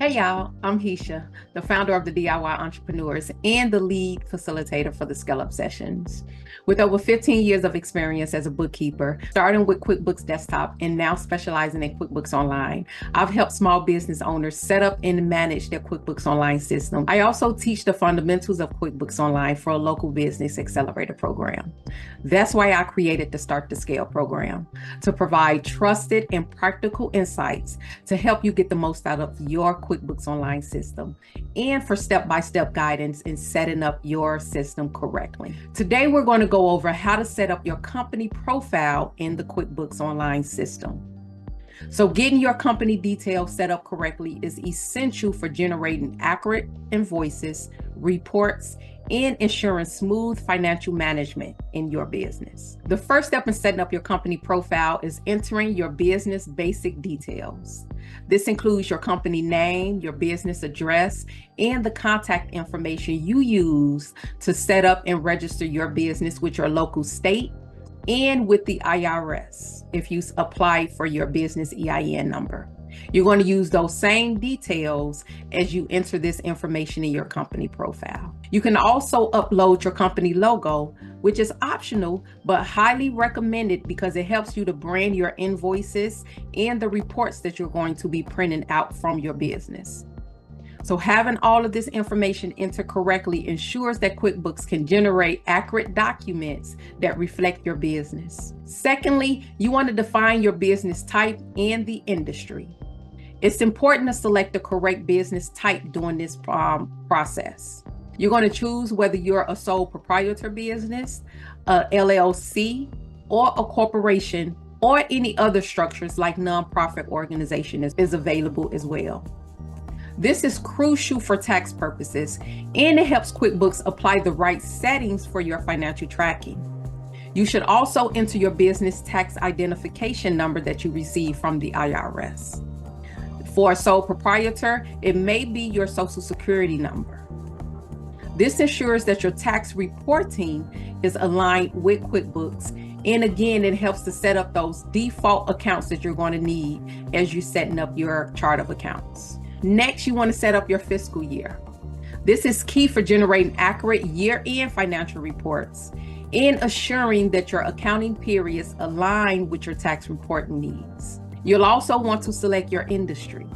Hey y'all, I'm Hisha, the founder of the DIY Entrepreneurs and the lead facilitator for the Scale Up Sessions. With over 15 years of experience as a bookkeeper, starting with QuickBooks Desktop and now specializing in QuickBooks Online, I've helped small business owners set up and manage their QuickBooks Online system. I also teach the fundamentals of QuickBooks Online for a local business accelerator program. That's why I created the Start to Scale program, to provide trusted and practical insights to help you get the most out of your QuickBooks Online system and for step-by-step guidance in setting up your system correctly. Today, we're going to go over how to set up your company profile in the QuickBooks Online system. So getting your company details set up correctly is essential for generating accurate invoices, reports, and ensuring smooth financial management in your business. The first step in setting up your company profile is entering your business basic details. This includes your company name, your business address, and the contact information you use to set up and register your business with your local state and with the IRS if you apply for your business EIN number. You're going to use those same details as you enter this information in your company profile. You can also upload your company logo, which is optional, but highly recommended because it helps you to brand your invoices and the reports that you're going to be printing out from your business. So having all of this information entered correctly ensures that QuickBooks can generate accurate documents that reflect your business. Secondly, you want to define your business type and the industry. It's important to select the correct business type during this process. You're going to choose whether you're a sole proprietor business, a LLC, or a corporation, or any other structures like nonprofit organization is available as well. This is crucial for tax purposes, and it helps QuickBooks apply the right settings for your financial tracking. You should also enter your business tax identification number that you receive from the IRS. For a sole proprietor, it may be your Social Security number. This ensures that your tax reporting is aligned with QuickBooks. And again, it helps to set up those default accounts that you're going to need as you're setting up your chart of accounts. Next, you want to set up your fiscal year. This is key for generating accurate year-end financial reports and assuring that your accounting periods align with your tax reporting needs. You'll also want to select your industry.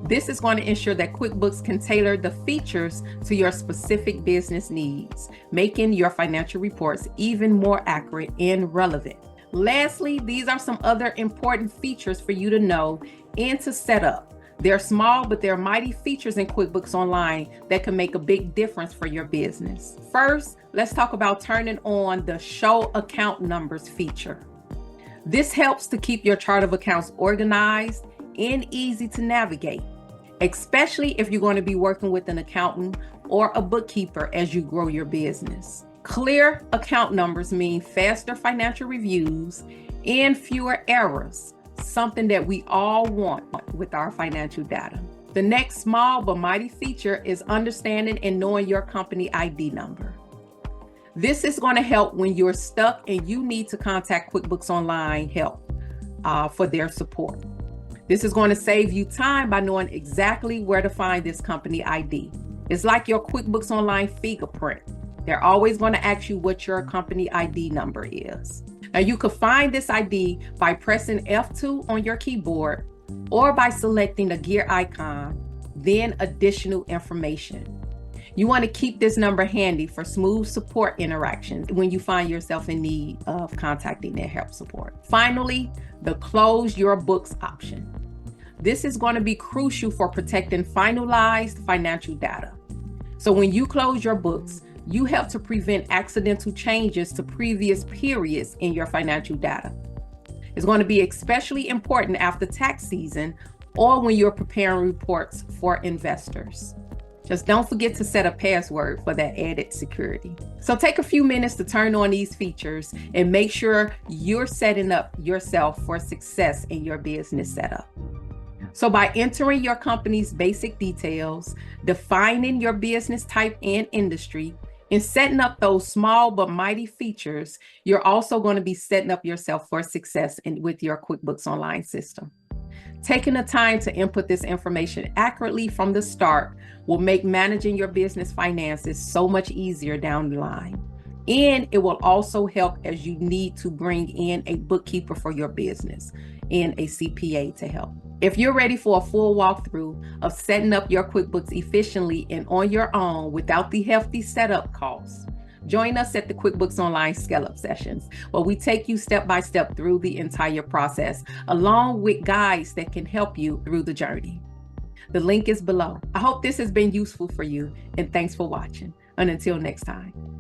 This is going to ensure that QuickBooks can tailor the features to your specific business needs, making your financial reports even more accurate and relevant. Lastly, these are some other important features for you to know and to set up. They're small, but they're mighty features in QuickBooks Online that can make a big difference for your business. First, let's talk about turning on the Show Account Numbers feature. This helps to keep your chart of accounts organized and easy to navigate, especially if you're going to be working with an accountant or a bookkeeper as you grow your business. Clear account numbers mean faster financial reviews and fewer errors, something that we all want with our financial data. The next small but mighty feature is understanding and knowing your company ID number. This is going to help when you're stuck and you need to contact QuickBooks Online help for their support. This is going to save you time by knowing exactly where to find this company ID. It's like your QuickBooks Online fingerprint. They're always going to ask you what your company ID number is. Now you can find this ID by pressing F2 on your keyboard or by selecting the gear icon, then additional information. You want to keep this number handy for smooth support interactions when you find yourself in need of contacting their help support. Finally, the Close Your Books option. This is going to be crucial for protecting finalized financial data. So when you close your books, you help to prevent accidental changes to previous periods in your financial data. It's going to be especially important after tax season or when you're preparing reports for investors. Just don't forget to set a password for that added security. So take a few minutes to turn on these features and make sure you're setting up yourself for success in your business setup. So by entering your company's basic details, defining your business type and industry, and setting up those small but mighty features, you're also going to be setting up yourself for success with your QuickBooks Online system. Taking the time to input this information accurately from the start will make managing your business finances so much easier down the line. And it will also help as you need to bring in a bookkeeper for your business and a CPA to help. If you're ready for a full walkthrough of setting up your QuickBooks efficiently and on your own without the hefty setup costs, join us at the QuickBooks Online Scale-Up Sessions, where we take you step by step through the entire process, along with guides that can help you through the journey. The link is below. I hope this has been useful for you, and thanks for watching. And until next time.